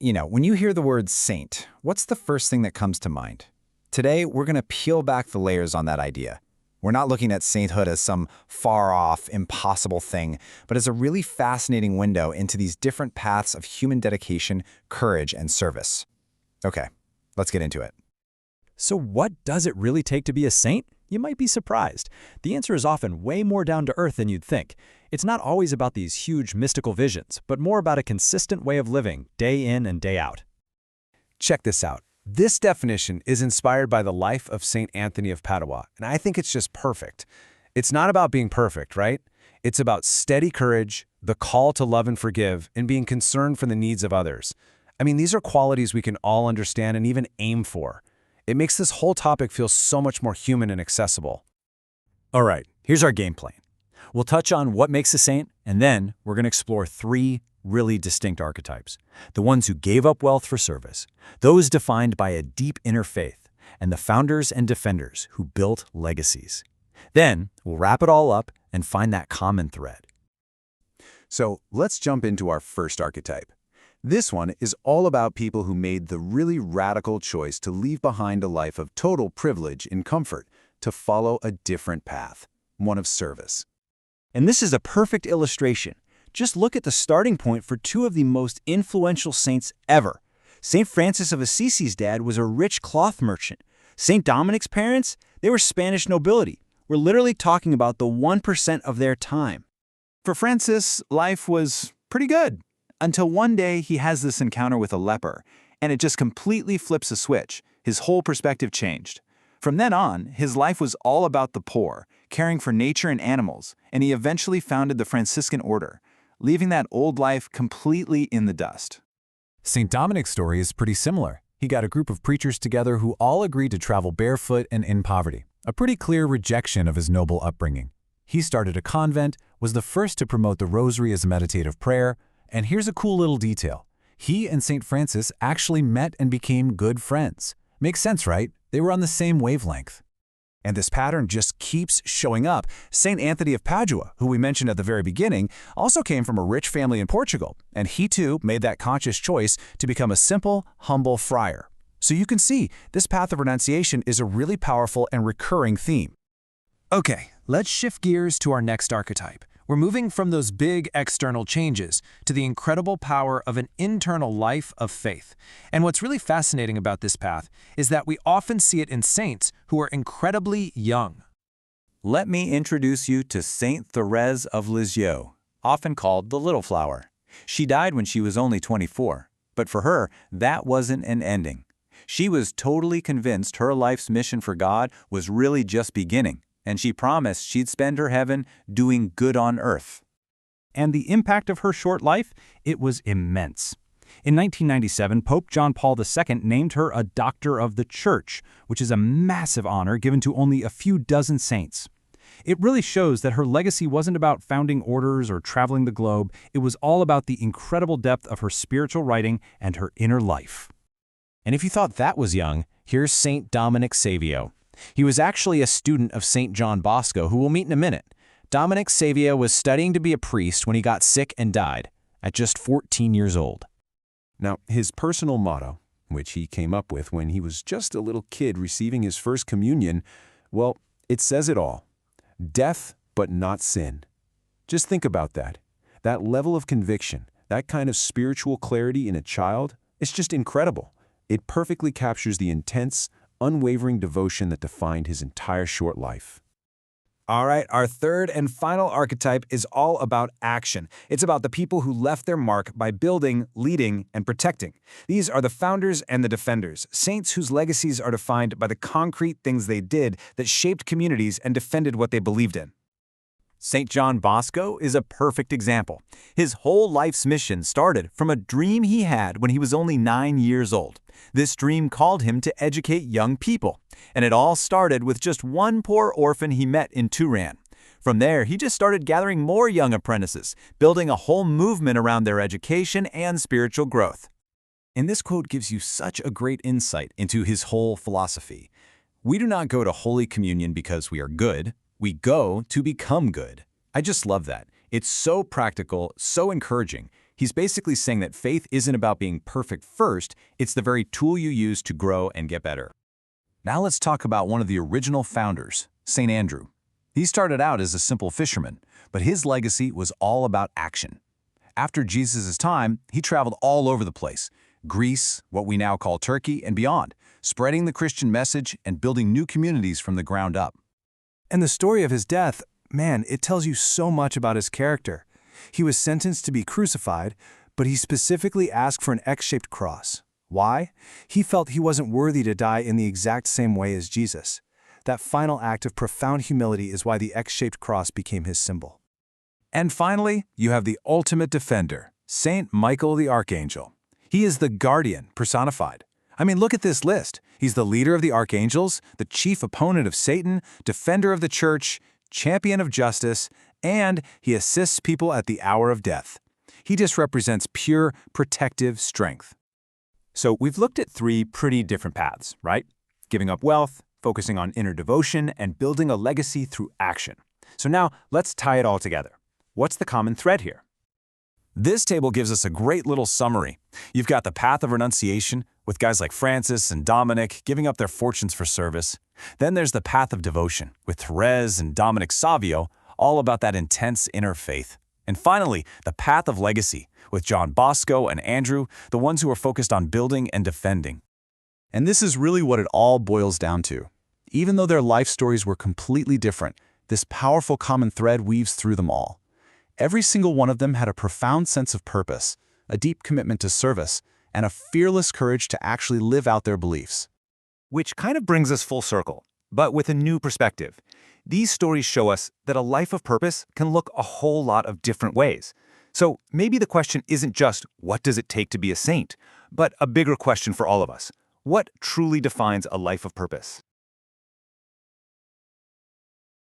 When you hear the word saint, what's the first thing that comes to mind? Today, we're going to peel back the layers on that idea. We're not looking at sainthood as some far-off, impossible thing, but as a really fascinating window into these different paths of human dedication, courage, and service. Okay, let's get into it. So what does it really take to be a saint? You might be surprised. The answer is often way more down to earth than you'd think. It's not always about these huge mystical visions, but more about a consistent way of living, day in and day out. Check this out. This definition is inspired by the life of Saint Anthony of Padua, and I think it's just perfect. It's not about being perfect, right? It's about steady courage, the call to love and forgive, and being concerned for the needs of others. I mean, these are qualities we can all understand and even aim for. It makes this whole topic feel so much more human and accessible. All right, here's our game plan. We'll touch on what makes a saint, and then we're going to explore three really distinct archetypes. The ones who gave up wealth for service, those defined by a deep inner faith, and the founders and defenders who built legacies. Then we'll wrap it all up and find that common thread. So let's jump into our first archetype. This one is all about people who made the really radical choice to leave behind a life of total privilege and comfort to follow a different path, one of service. And this is a perfect illustration. Just look at the starting point for two of the most influential saints ever. St. Francis of Assisi's dad was a rich cloth merchant. St. Dominic's parents, they were Spanish nobility. We're literally talking about the 1% of their time. For Francis, life was pretty good, until one day he has this encounter with a leper, and it just completely flips a switch. His whole perspective changed. From then on, his life was all about the poor, caring for nature and animals, and he eventually founded the Franciscan order, leaving that old life completely in the dust. St. Dominic's story is pretty similar. He got a group of preachers together who all agreed to travel barefoot and in poverty, a pretty clear rejection of his noble upbringing. He started a convent, was the first to promote the rosary as a meditative prayer, and here's a cool little detail. He and St. Francis actually met and became good friends. Makes sense, right? They were on the same wavelength. And this pattern just keeps showing up. St. Anthony of Padua, who we mentioned at the very beginning, also came from a rich family in Portugal, and he too made that conscious choice to become a simple, humble friar. So you can see, this path of renunciation is a really powerful and recurring theme. Okay, let's shift gears to our next archetype. We're moving from those big external changes to the incredible power of an internal life of faith. And what's really fascinating about this path is that we often see it in saints who are incredibly young. Let me introduce you to Saint Thérèse of Lisieux, often called the Little Flower. She died when she was only 24, but for her, that wasn't an ending. She was totally convinced her life's mission for God was really just beginning, and she promised she'd spend her heaven doing good on earth. And the impact of her short life? It was immense. In 1997, Pope John Paul II named her a Doctor of the Church, which is a massive honor given to only a few dozen saints. It really shows that her legacy wasn't about founding orders or traveling the globe. It was all about the incredible depth of her spiritual writing and her inner life. And if you thought that was young, here's St. Dominic Savio. He was actually a student of St. John Bosco, who we'll meet in a minute. Dominic Savio was studying to be a priest when he got sick and died, at just 14 years old. Now, his personal motto, which he came up with when he was just a little kid receiving his first communion, well, it says it all. Death, but not sin. Just think about that. That level of conviction, that kind of spiritual clarity in a child, it's just incredible. It perfectly captures the intense, unwavering devotion that defined his entire short life. All right, our third and final archetype is all about action. It's about the people who left their mark by building, leading, and protecting. These are the founders and the defenders, saints whose legacies are defined by the concrete things they did that shaped communities and defended what they believed in. St. John Bosco is a perfect example. His whole life's mission started from a dream he had when he was only 9 years old. This dream called him to educate young people, and it all started with just one poor orphan he met in Turan. From there, he just started gathering more young apprentices, building a whole movement around their education and spiritual growth. And this quote gives you such a great insight into his whole philosophy. We do not go to Holy Communion because we are good. We go to become good. I just love that. It's so practical, so encouraging. He's basically saying that faith isn't about being perfect first, it's the very tool you use to grow and get better. Now let's talk about one of the original founders, St. Andrew. He started out as a simple fisherman, but his legacy was all about action. After Jesus' time, he traveled all over the place, Greece, what we now call Turkey, and beyond, spreading the Christian message and building new communities from the ground up. And the story of his death, man, it tells you so much about his character. He was sentenced to be crucified, but he specifically asked for an X-shaped cross. Why? He felt he wasn't worthy to die in the exact same way as Jesus. That final act of profound humility is why the X-shaped cross became his symbol. And finally, you have the ultimate defender, Saint Michael the Archangel. He is the guardian personified. I mean, look at this list. He's the leader of the archangels, the chief opponent of Satan, defender of the church, champion of justice, and he assists people at the hour of death. He just represents pure, protective strength. So we've looked at 3 pretty different paths, right? Giving up wealth, focusing on inner devotion, and building a legacy through action. So now let's tie it all together. What's the common thread here? This table gives us a great little summary. You've got the path of renunciation, with guys like Francis and Dominic giving up their fortunes for service. Then there's the path of devotion, with Therese and Dominic Savio, all about that intense inner faith. And finally, the path of legacy, with John Bosco and Andrew, the ones who are focused on building and defending. And this is really what it all boils down to. Even though their life stories were completely different, this powerful common thread weaves through them all. Every single one of them had a profound sense of purpose, a deep commitment to service, and a fearless courage to actually live out their beliefs. Which kind of brings us full circle, but with a new perspective. These stories show us that a life of purpose can look a whole lot of different ways. So maybe the question isn't just, what does it take to be a saint? But a bigger question for all of us. What truly defines a life of purpose?